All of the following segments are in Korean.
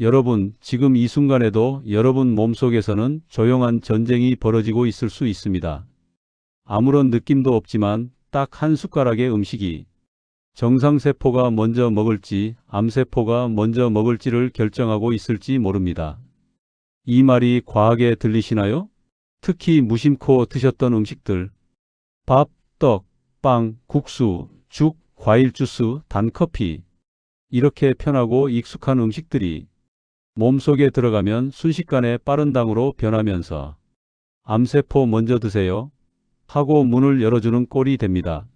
여러분, 지금 이 순간에도 여러분 몸속에서는 조용한 전쟁이 벌어지고 있을 수 있습니다. 아무런 느낌도 없지만 딱 한 숟가락의 음식이 정상세포가 먼저 먹을지 암세포가 먼저 먹을지를 결정하고 있을지 모릅니다. 이 말이 과하게 들리시나요? 특히 무심코 드셨던 음식들, 밥, 떡, 빵, 국수, 죽, 과일 주스, 단커피, 이렇게 편하고 익숙한 음식들이 몸속에 들어가면 순식간에 빠른 당으로 변하면서 암세포 먼저 드세요 하고 문을 열어주는 꼴이 됩니다.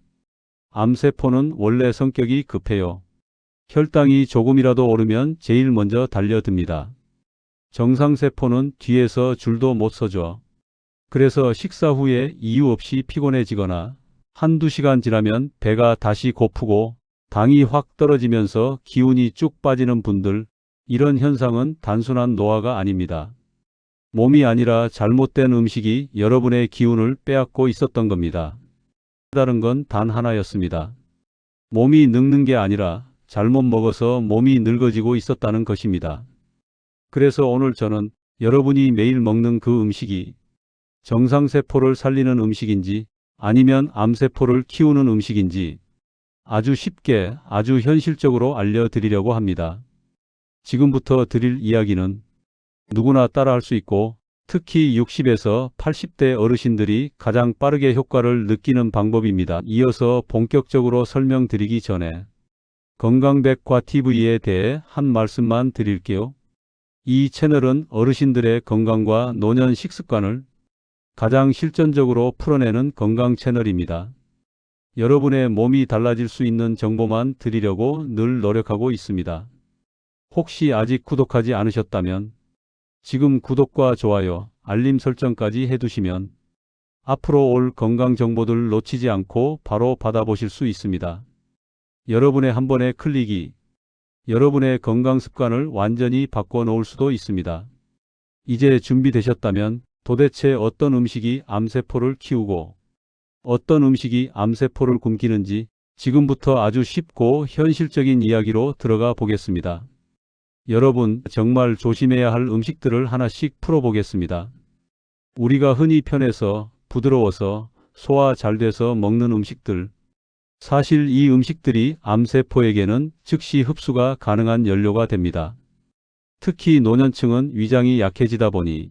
암세포는 원래 성격이 급해요. 혈당이 조금이라도 오르면 제일 먼저 달려듭니다. 정상세포는 뒤에서 줄도 못 서죠. 그래서 식사 후에 이유 없이 피곤해지거나 한두 시간 지나면 배가 다시 고프고 당이 확 떨어지면서 기운이 쭉 빠지는 분들, 이런 현상은 단순한 노화가 아닙니다. 몸이 아니라 잘못된 음식이 여러분의 기운을 빼앗고 있었던 겁니다. 다른 건 단 하나였습니다. 몸이 늙는 게 아니라 잘못 먹어서 몸이 늙어지고 있었다는 것입니다. 그래서 오늘 저는 여러분이 매일 먹는 그 음식이 정상세포를 살리는 음식인지 아니면 암세포를 키우는 음식인지 아주 쉽게 아주 현실적으로 알려드리려고 합니다. 지금부터 드릴 이야기는 누구나 따라할 수 있고 특히 60에서 80대 어르신들이 가장 빠르게 효과를 느끼는 방법입니다. 이어서 본격적으로 설명드리기 전에 건강백과TV에 대해 한 말씀만 드릴게요. 이 채널은 어르신들의 건강과 노년 식습관을 가장 실전적으로 풀어내는 건강 채널입니다. 여러분의 몸이 달라질 수 있는 정보만 드리려고 늘 노력하고 있습니다. 혹시 아직 구독하지 않으셨다면 지금 구독과 좋아요, 알림 설정까지 해두시면 앞으로 올 건강 정보들 놓치지 않고 바로 받아보실 수 있습니다. 여러분의 한 번의 클릭이 여러분의 건강 습관을 완전히 바꿔놓을 수도 있습니다. 이제 준비되셨다면 도대체 어떤 음식이 암세포를 키우고 어떤 음식이 암세포를 굶기는지 지금부터 아주 쉽고 현실적인 이야기로 들어가 보겠습니다. 여러분, 정말 조심해야 할 음식들을 하나씩 풀어보겠습니다. 우리가 흔히 편해서 부드러워서 소화 잘 돼서 먹는 음식들, 사실 이 음식들이 암세포에게는 즉시 흡수가 가능한 연료가 됩니다. 특히 노년층은 위장이 약해지다 보니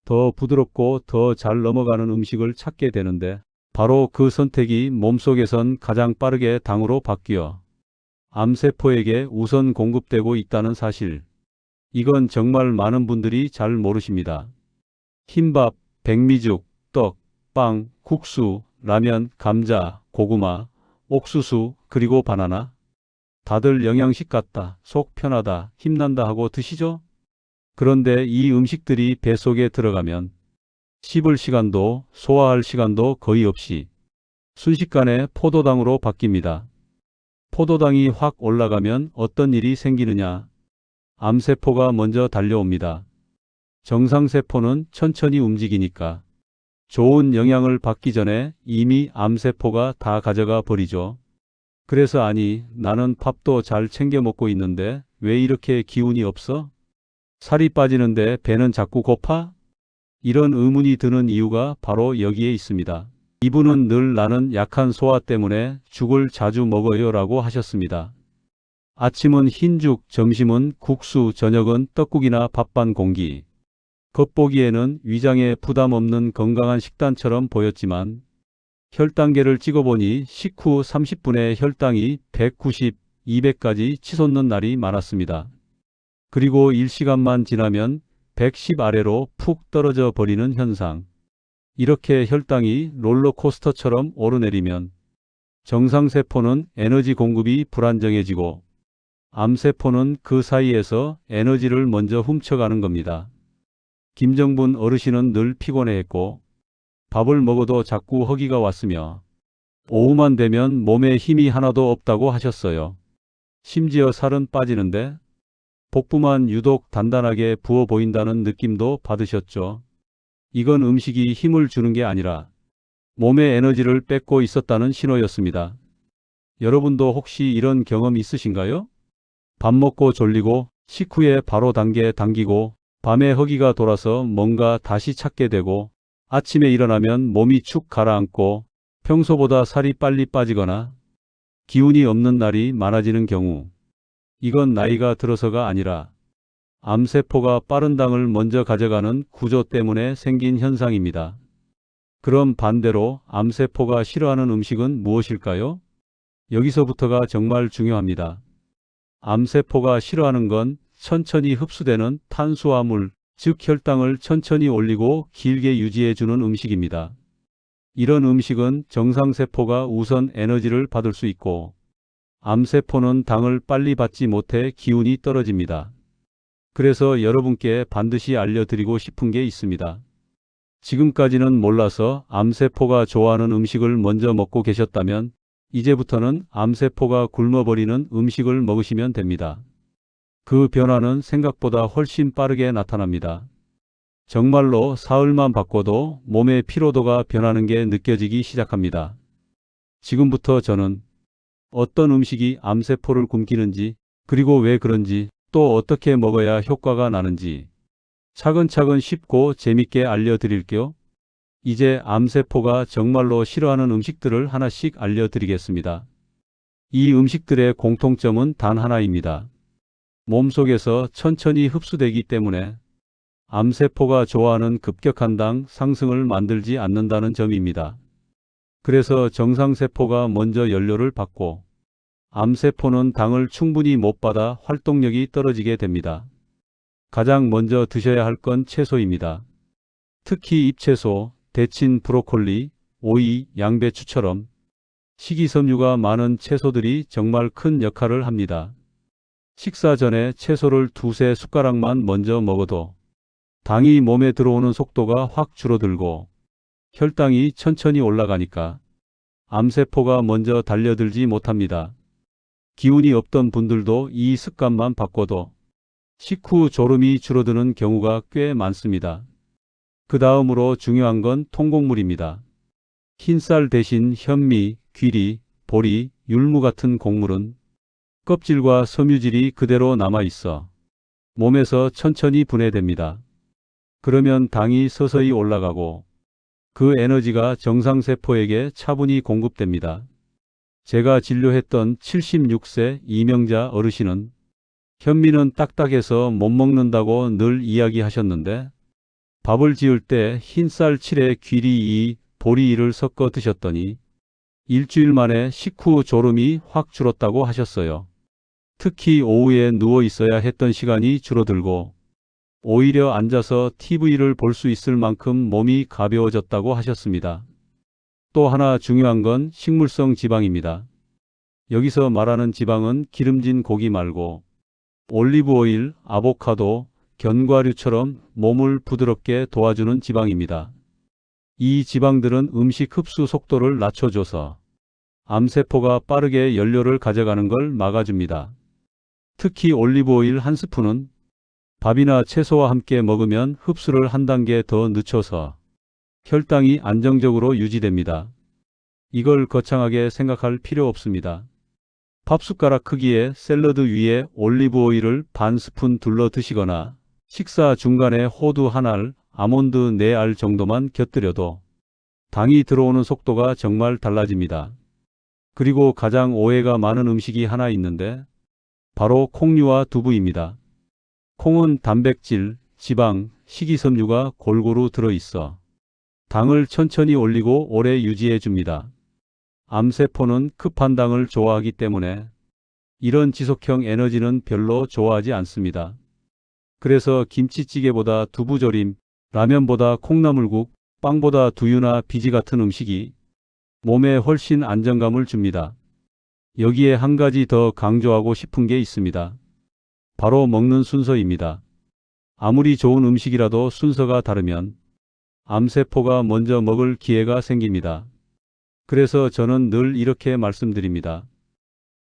더 부드럽고 더 잘 넘어가는 음식을 찾게 되는데 바로 그 선택이 몸속에선 가장 빠르게 당으로 바뀌어 암세포에게 우선 공급되고 있다는 사실. 이건 정말 많은 분들이 잘 모르십니다. 흰밥, 백미죽, 떡, 빵, 국수, 라면, 감자, 고구마, 옥수수, 그리고 바나나. 다들 영양식 같다, 속 편하다, 힘난다 하고 드시죠? 그런데 이 음식들이 배 속에 들어가면 씹을 시간도 소화할 시간도 거의 없이 순식간에 포도당으로 바뀝니다. 포도당이 확 올라가면 어떤 일이 생기느냐? 암세포가 먼저 달려옵니다. 정상세포는 천천히 움직이니까 좋은 영향을 받기 전에 이미 암세포가 다 가져가 버리죠. 그래서 아니, 나는 밥도 잘 챙겨 먹고 있는데 왜 이렇게 기운이 없어? 살이 빠지는데 배는 자꾸 고파? 이런 의문이 드는 이유가 바로 여기에 있습니다. 이분은 늘 나는 약한 소화 때문에 죽을 자주 먹어요 라고 하셨습니다. 아침은 흰죽, 점심은 국수, 저녁은 떡국이나 밥반 공기. 겉보기에는 위장에 부담 없는 건강한 식단처럼 보였지만 혈당계를 찍어보니 식후 30분에 혈당이 190, 200까지 치솟는 날이 많았습니다. 그리고 1시간만 지나면 110 아래로 푹 떨어져 버리는 현상. 이렇게 혈당이 롤러코스터처럼 오르내리면 정상세포는 에너지 공급이 불안정해지고 암세포는 그 사이에서 에너지를 먼저 훔쳐가는 겁니다. 김정분 어르신은 늘 피곤해했고 밥을 먹어도 자꾸 허기가 왔으며 오후만 되면 몸에 힘이 하나도 없다고 하셨어요. 심지어 살은 빠지는데 복부만 유독 단단하게 부어 보인다는 느낌도 받으셨죠. 이건 음식이 힘을 주는 게 아니라 몸의 에너지를 뺏고 있었다는 신호였습니다. 여러분도 혹시 이런 경험 있으신가요? 밥 먹고 졸리고 식후에 바로 당기고 밤에 허기가 돌아서 뭔가 다시 찾게 되고 아침에 일어나면 몸이 축 가라앉고 평소보다 살이 빨리 빠지거나 기운이 없는 날이 많아지는 경우, 이건 나이가 들어서가 아니라 암세포가 빠른 당을 먼저 가져가는 구조 때문에 생긴 현상입니다. 그럼 반대로 암세포가 싫어하는 음식은 무엇일까요? 여기서부터가 정말 중요합니다. 암세포가 싫어하는 건 천천히 흡수되는 탄수화물, 즉 혈당을 천천히 올리고 길게 유지해주는 음식입니다. 이런 음식은 정상세포가 우선 에너지를 받을 수 있고 암세포는 당을 빨리 받지 못해 기운이 떨어집니다. 그래서 여러분께 반드시 알려드리고 싶은 게 있습니다. 지금까지는 몰라서 암세포가 좋아하는 음식을 먼저 먹고 계셨다면 이제부터는 암세포가 굶어버리는 음식을 먹으시면 됩니다. 그 변화는 생각보다 훨씬 빠르게 나타납니다. 정말로 사흘만 바꿔도 몸의 피로도가 변하는 게 느껴지기 시작합니다. 지금부터 저는 어떤 음식이 암세포를 굶기는지, 그리고 왜 그런지, 또 어떻게 먹어야 효과가 나는지 차근차근 쉽고 재밌게 알려드릴게요. 이제 암세포가 정말로 싫어하는 음식들을 하나씩 알려드리겠습니다. 이 음식들의 공통점은 단 하나입니다. 몸속에서 천천히 흡수되기 때문에 암세포가 좋아하는 급격한 당 상승을 만들지 않는다는 점입니다. 그래서 정상세포가 먼저 연료를 받고 암세포는 당을 충분히 못 받아 활동력이 떨어지게 됩니다. 가장 먼저 드셔야 할 건 채소입니다. 특히 잎채소, 데친 브로콜리, 오이, 양배추처럼 식이섬유가 많은 채소들이 정말 큰 역할을 합니다. 식사 전에 채소를 두세 숟가락만 먼저 먹어도 당이 몸에 들어오는 속도가 확 줄어들고 혈당이 천천히 올라가니까 암세포가 먼저 달려들지 못합니다. 기운이 없던 분들도 이 습관만 바꿔도 식후 졸음이 줄어드는 경우가 꽤 많습니다. 그 다음으로 중요한 건 통곡물입니다. 흰쌀 대신 현미, 귀리, 보리, 율무 같은 곡물은 껍질과 섬유질이 그대로 남아있어 몸에서 천천히 분해됩니다. 그러면 당이 서서히 올라가고 그 에너지가 정상세포에게 차분히 공급됩니다. 제가 진료했던 76세 이명자 어르신은 현미는 딱딱해서 못 먹는다고 늘 이야기하셨는데 밥을 지을 때 흰쌀 7에 귀리 2, 보리 2를 섞어 드셨더니 일주일 만에 식후 졸음이 확 줄었다고 하셨어요. 특히 오후에 누워 있어야 했던 시간이 줄어들고 오히려 앉아서 TV를 볼 수 있을 만큼 몸이 가벼워졌다고 하셨습니다. 또 하나 중요한 건 식물성 지방입니다. 여기서 말하는 지방은 기름진 고기 말고 올리브 오일, 아보카도, 견과류처럼 몸을 부드럽게 도와주는 지방입니다. 이 지방들은 음식 흡수 속도를 낮춰줘서 암세포가 빠르게 연료를 가져가는 걸 막아줍니다. 특히 올리브 오일 한 스푼은 밥이나 채소와 함께 먹으면 흡수를 한 단계 더 늦춰서 혈당이 안정적으로 유지됩니다. 이걸 거창하게 생각할 필요 없습니다. 밥숟가락 크기의 샐러드 위에 올리브 오일을 반 스푼 둘러 드시거나 식사 중간에 호두 한 알, 아몬드 4알 정도만 곁들여도 당이 들어오는 속도가 정말 달라집니다. 그리고 가장 오해가 많은 음식이 하나 있는데 바로 콩류와 두부입니다. 콩은 단백질, 지방, 식이섬유가 골고루 들어있어 당을 천천히 올리고 오래 유지해 줍니다. 암세포는 급한 당을 좋아하기 때문에 이런 지속형 에너지는 별로 좋아하지 않습니다. 그래서 김치찌개보다 두부조림, 라면보다 콩나물국, 빵보다 두유나 비지 같은 음식이 몸에 훨씬 안정감을 줍니다. 여기에 한 가지 더 강조하고 싶은 게 있습니다. 바로 먹는 순서입니다. 아무리 좋은 음식이라도 순서가 다르면 암세포가 먼저 먹을 기회가 생깁니다. 그래서 저는 늘 이렇게 말씀드립니다.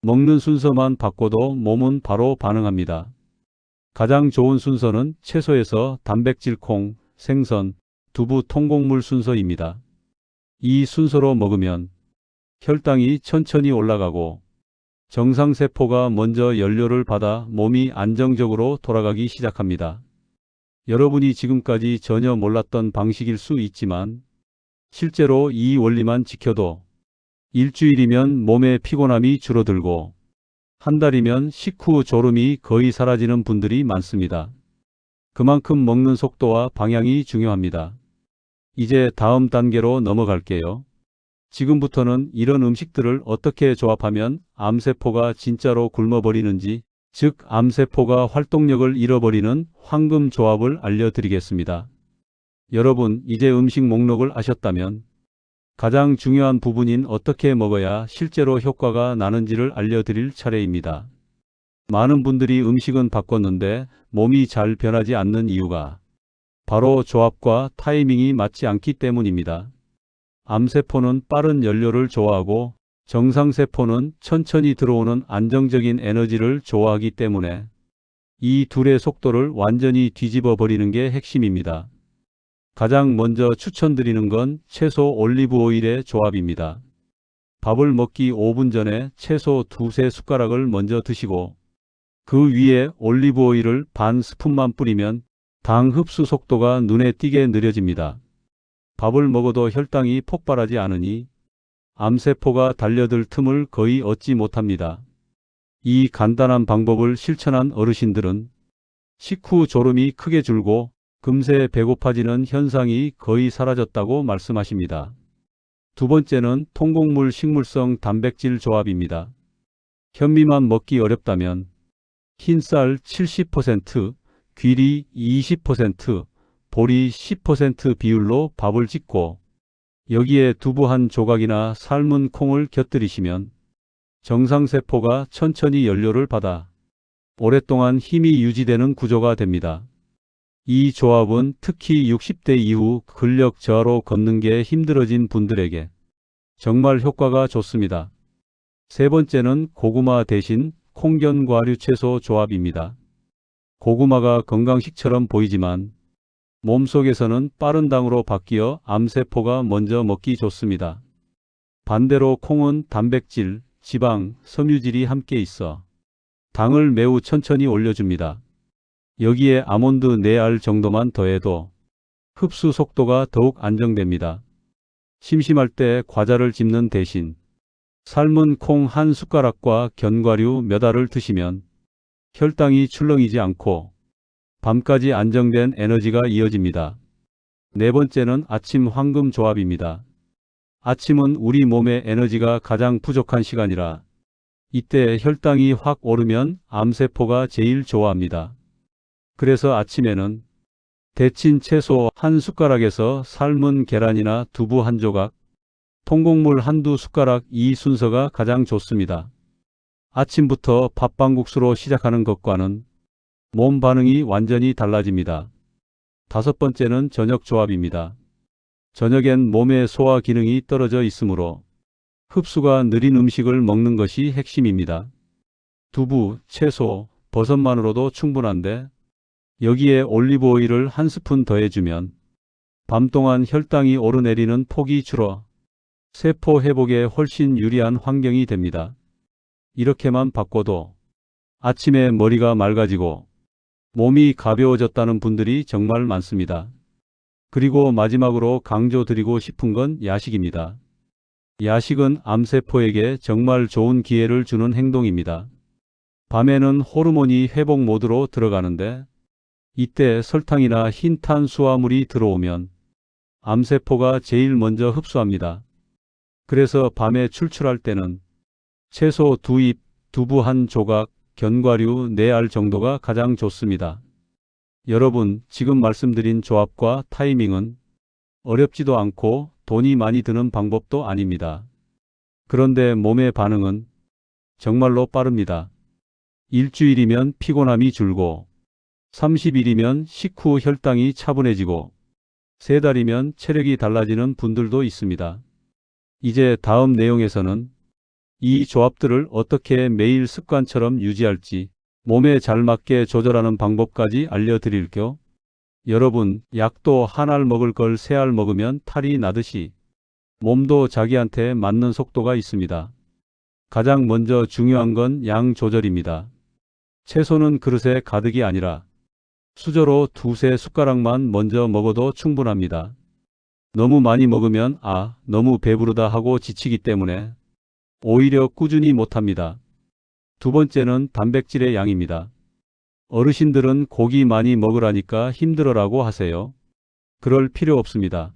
먹는 순서만 바꿔도 몸은 바로 반응합니다. 가장 좋은 순서는 채소에서 단백질 콩, 생선, 두부 통곡물 순서입니다. 이 순서로 먹으면 혈당이 천천히 올라가고 정상세포가 먼저 연료를 받아 몸이 안정적으로 돌아가기 시작합니다. 여러분이 지금까지 전혀 몰랐던 방식일 수 있지만 실제로 이 원리만 지켜도 일주일이면 몸의 피곤함이 줄어들고 한 달이면 식후 졸음이 거의 사라지는 분들이 많습니다. 그만큼 먹는 속도와 방향이 중요합니다. 이제 다음 단계로 넘어갈게요. 지금부터는 이런 음식들을 어떻게 조합하면 암세포가 진짜로 굶어버리는지, 즉 암세포가 활동력을 잃어버리는 황금 조합을 알려드리겠습니다. 여러분, 이제 음식 목록을 아셨다면 가장 중요한 부분인 어떻게 먹어야 실제로 효과가 나는지를 알려드릴 차례입니다. 많은 분들이 음식은 바꿨는데 몸이 잘 변하지 않는 이유가 바로 조합과 타이밍이 맞지 않기 때문입니다. 암세포는 빠른 연료를 좋아하고 정상세포는 천천히 들어오는 안정적인 에너지를 좋아하기 때문에 이 둘의 속도를 완전히 뒤집어 버리는 게 핵심입니다. 가장 먼저 추천드리는 건 채소 올리브 오일의 조합입니다. 밥을 먹기 5분 전에 채소 2~3 숟가락을 먼저 드시고 그 위에 올리브 오일을 반 스푼만 뿌리면 당 흡수 속도가 눈에 띄게 느려집니다. 밥을 먹어도 혈당이 폭발하지 않으니 암세포가 달려들 틈을 거의 얻지 못합니다. 이 간단한 방법을 실천한 어르신들은 식후 졸음이 크게 줄고 금세 배고파지는 현상이 거의 사라졌다고 말씀하십니다. 두 번째는 통곡물 식물성 단백질 조합입니다. 현미만 먹기 어렵다면 흰쌀 70%, 귀리 20%, 보리 10% 비율로 밥을 짓고 여기에 두부 한 조각이나 삶은 콩을 곁들이시면 정상세포가 천천히 연료를 받아 오랫동안 힘이 유지되는 구조가 됩니다. 이 조합은 특히 60대 이후 근력 저하로 걷는 게 힘들어진 분들에게 정말 효과가 좋습니다. 세 번째는 고구마 대신 콩견과류 채소 조합입니다. 고구마가 건강식처럼 보이지만 몸속에서는 빠른 당으로 바뀌어 암세포가 먼저 먹기 좋습니다. 반대로 콩은 단백질, 지방, 섬유질이 함께 있어 당을 매우 천천히 올려줍니다. 여기에 아몬드 4알 정도만 더해도 흡수 속도가 더욱 안정됩니다. 심심할 때 과자를 집는 대신 삶은 콩 한 숟가락과 견과류 몇 알을 드시면 혈당이 출렁이지 않고 밤까지 안정된 에너지가 이어집니다. 네 번째는 아침 황금 조합입니다. 아침은 우리 몸의 에너지가 가장 부족한 시간이라 이때 혈당이 확 오르면 암세포가 제일 좋아합니다. 그래서 아침에는 데친 채소 한 숟가락에서 삶은 계란이나 두부 한 조각, 통곡물 한두 숟가락 이 순서가 가장 좋습니다. 아침부터 밥방국수로 시작하는 것과는 몸 반응이 완전히 달라집니다. 다섯 번째는 저녁 조합입니다. 저녁엔 몸의 소화 기능이 떨어져 있으므로 흡수가 느린 음식을 먹는 것이 핵심입니다. 두부, 채소, 버섯만으로도 충분한데 여기에 올리브 오일을 한 스푼 더해주면 밤 동안 혈당이 오르내리는 폭이 줄어 세포 회복에 훨씬 유리한 환경이 됩니다. 이렇게만 바꿔도 아침에 머리가 맑아지고 몸이 가벼워졌다는 분들이 정말 많습니다. 그리고 마지막으로 강조드리고 싶은 건 야식입니다. 야식은 암세포에게 정말 좋은 기회를 주는 행동입니다. 밤에는 호르몬이 회복 모드로 들어가는데 이때 설탕이나 흰 탄수화물이 들어오면 암세포가 제일 먼저 흡수합니다. 그래서 밤에 출출할 때는 채소 2입, 두부 한 조각, 견과류 4알 정도가 가장 좋습니다. 여러분, 지금 말씀드린 조합과 타이밍은 어렵지도 않고 돈이 많이 드는 방법도 아닙니다. 그런데 몸의 반응은 정말로 빠릅니다. 일주일이면 피곤함이 줄고 30일이면 식후 혈당이 차분해지고 3달이면 체력이 달라지는 분들도 있습니다. 이제 다음 내용에서는 이 조합들을 어떻게 매일 습관처럼 유지할지 몸에 잘 맞게 조절하는 방법까지 알려드릴게요. 여러분, 약도 한 알 먹을 걸 3알 먹으면 탈이 나듯이 몸도 자기한테 맞는 속도가 있습니다. 가장 먼저 중요한 건 양 조절입니다. 채소는 그릇에 가득이 아니라 수저로 두세 숟가락만 먼저 먹어도 충분합니다. 너무 많이 먹으면 너무 배부르다 하고 지치기 때문에 오히려 꾸준히 못합니다. 두 번째는 단백질의 양입니다. 어르신들은 고기 많이 먹으라니까 힘들어라고 하세요. 그럴 필요 없습니다.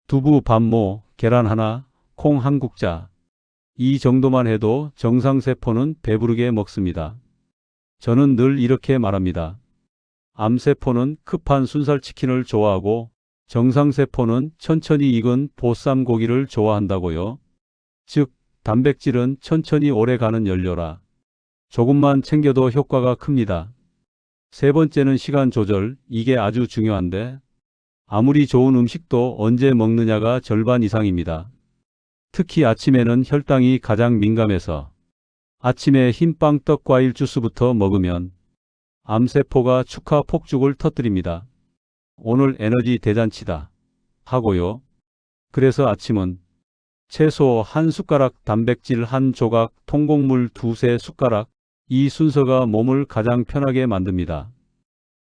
두부 반모, 계란 하나, 콩 한 국자. 이 정도만 해도 정상세포는 배부르게 먹습니다. 저는 늘 이렇게 말합니다. 암세포는 급한 순살치킨을 좋아하고 정상세포는 천천히 익은 보쌈 고기를 좋아한다고요. 즉, 단백질은 천천히 오래가는 연료라 조금만 챙겨도 효과가 큽니다. 세 번째는 시간 조절. 이게 아주 중요한데 아무리 좋은 음식도 언제 먹느냐가 절반 이상입니다. 특히 아침에는 혈당이 가장 민감해서 아침에 흰빵 떡과일 주스부터 먹으면 암세포가 축하 폭죽을 터뜨립니다. 오늘 에너지 대잔치다 하고요. 그래서 아침은 채소 한 숟가락, 단백질 한 조각, 통곡물 두세 숟가락. 이 순서가 몸을 가장 편하게 만듭니다.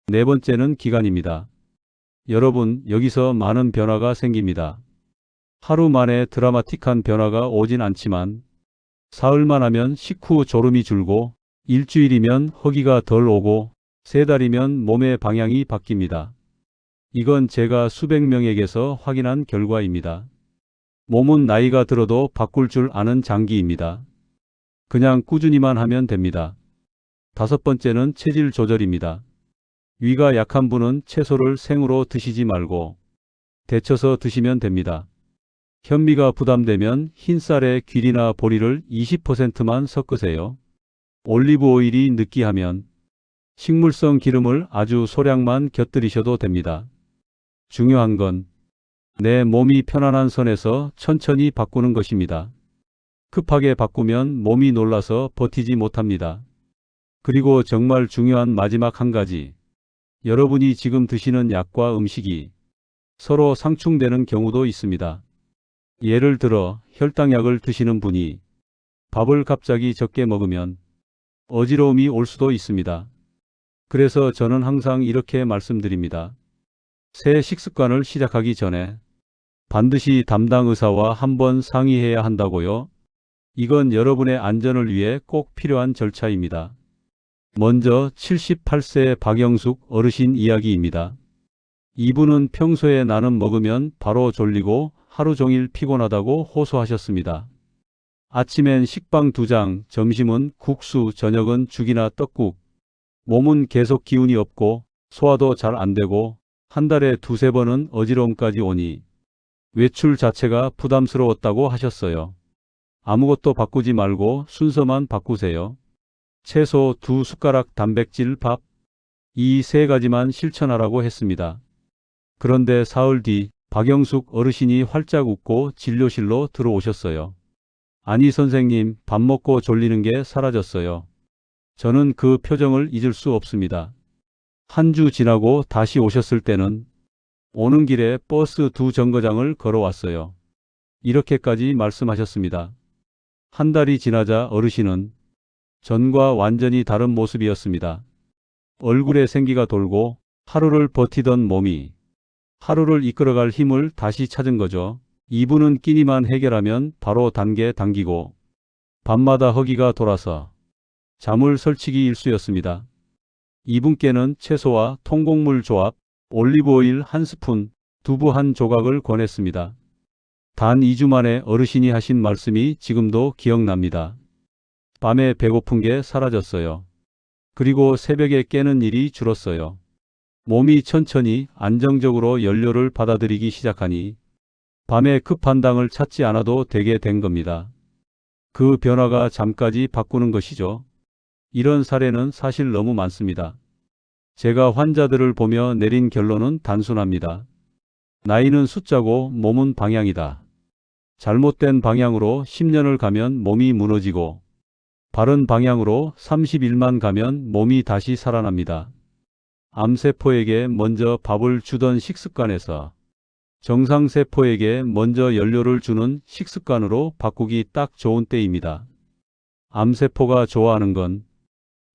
네 번째는 기간입니다. 여러분, 여기서 많은 변화가 생깁니다. 하루 만에 드라마틱한 변화가 오진 않지만 사흘만 하면 식후 졸음이 줄고 일주일이면 허기가 덜 오고 세 달이면 몸의 방향이 바뀝니다. 이건 제가 수백 명에게서 확인한 결과입니다. 몸은 나이가 들어도 바꿀 줄 아는 장기입니다. 그냥 꾸준히만 하면 됩니다. 다섯 번째는 체질 조절입니다. 위가 약한 분은 채소를 생으로 드시지 말고 데쳐서 드시면 됩니다. 현미가 부담되면 흰쌀에 귀리나 보리를 20%만 섞으세요. 올리브 오일이 느끼하면 식물성 기름을 아주 소량만 곁들이셔도 됩니다. 중요한 건 내 몸이 편안한 선에서 천천히 바꾸는 것입니다. 급하게 바꾸면 몸이 놀라서 버티지 못합니다. 그리고 정말 중요한 마지막 한 가지. 여러분이 지금 드시는 약과 음식이 서로 상충되는 경우도 있습니다. 예를 들어 혈당약을 드시는 분이 밥을 갑자기 적게 먹으면 어지러움이 올 수도 있습니다. 그래서 저는 항상 이렇게 말씀드립니다. 새 식습관을 시작하기 전에 반드시 담당 의사와 한번 상의해야 한다고요. 이건 여러분의 안전을 위해 꼭 필요한 절차입니다. 먼저 78세 박영숙 어르신 이야기입니다. 이분은 평소에 나는 먹으면 바로 졸리고 하루 종일 피곤하다고 호소하셨습니다. 아침엔 식빵 2장, 점심은 국수, 저녁은 죽이나 떡국. 몸은 계속 기운이 없고 소화도 잘 안 되고 한 달에 두세 번은 어지러움까지 오니 외출 자체가 부담스러웠다고 하셨어요. 아무것도 바꾸지 말고 순서만 바꾸세요. 채소 2숟가락, 단백질 밥. 이 세 가지만 실천하라고 했습니다. 그런데 사흘 뒤 박영숙 어르신이 활짝 웃고 진료실로 들어오셨어요. 아니 선생님, 밥 먹고 졸리는 게 사라졌어요. 저는 그 표정을 잊을 수 없습니다. 한 주 지나고 다시 오셨을 때는 오는 길에 버스 2정거장을 걸어왔어요. 이렇게까지 말씀하셨습니다. 한 달이 지나자 어르신은 전과 완전히 다른 모습이었습니다. 얼굴에 생기가 돌고 하루를 버티던 몸이 하루를 이끌어갈 힘을 다시 찾은 거죠. 이분은 끼니만 해결하면 바로 단계 당기고 밤마다 허기가 돌아서 잠을 설치기 일쑤였습니다. 이분께는 채소와 통곡물 조합, 올리브오일 한 스푼, 두부 한 조각을 권했습니다. 단 2주 만에 어르신이 하신 말씀이 지금도 기억납니다. 밤에 배고픈 게 사라졌어요. 그리고 새벽에 깨는 일이 줄었어요. 몸이 천천히 안정적으로 연료를 받아들이기 시작하니 밤에 급한 당을 찾지 않아도 되게 된 겁니다. 그 변화가 잠까지 바꾸는 것이죠. 이런 사례는 사실 너무 많습니다. 제가 환자들을 보며 내린 결론은 단순합니다. 나이는 숫자고 몸은 방향이다. 잘못된 방향으로 10년을 가면 몸이 무너지고 바른 방향으로 30일만 가면 몸이 다시 살아납니다. 암세포에게 먼저 밥을 주던 식습관에서 정상세포에게 먼저 연료를 주는 식습관으로 바꾸기 딱 좋은 때입니다. 암세포가 좋아하는 건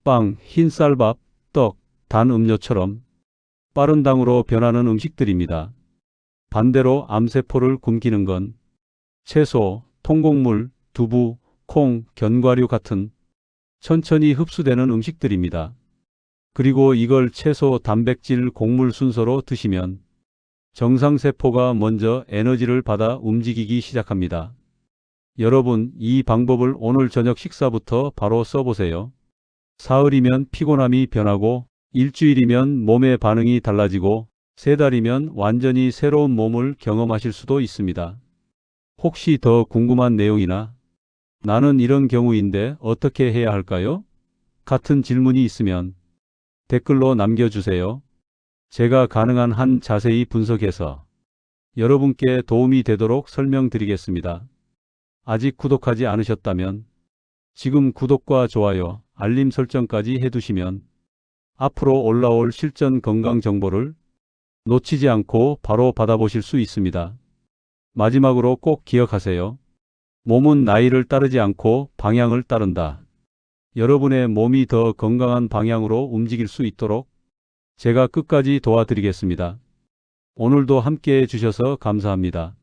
빵, 흰쌀밥, 떡, 단 음료처럼 빠른 당으로 변하는 음식들입니다. 반대로 암세포를 굶기는 건 채소, 통곡물, 두부, 콩, 견과류 같은 천천히 흡수되는 음식들입니다. 그리고 이걸 채소, 단백질, 곡물 순서로 드시면 정상세포가 먼저 에너지를 받아 움직이기 시작합니다. 여러분, 이 방법을 오늘 저녁 식사부터 바로 써보세요. 사흘이면 피곤함이 변하고, 일주일이면 몸의 반응이 달라지고, 3달이면 완전히 새로운 몸을 경험하실 수도 있습니다. 혹시 더 궁금한 내용이나 나는 이런 경우인데 어떻게 해야 할까요? 같은 질문이 있으면 댓글로 남겨주세요. 제가 가능한 한 자세히 분석해서 여러분께 도움이 되도록 설명드리겠습니다. 아직 구독하지 않으셨다면 지금 구독과 좋아요, 알림 설정까지 해두시면 앞으로 올라올 실전 건강 정보를 놓치지 않고 바로 받아보실 수 있습니다. 마지막으로 꼭 기억하세요. 몸은 나이를 따르지 않고 방향을 따른다. 여러분의 몸이 더 건강한 방향으로 움직일 수 있도록 제가 끝까지 도와드리겠습니다. 오늘도 함께 해주셔서 감사합니다.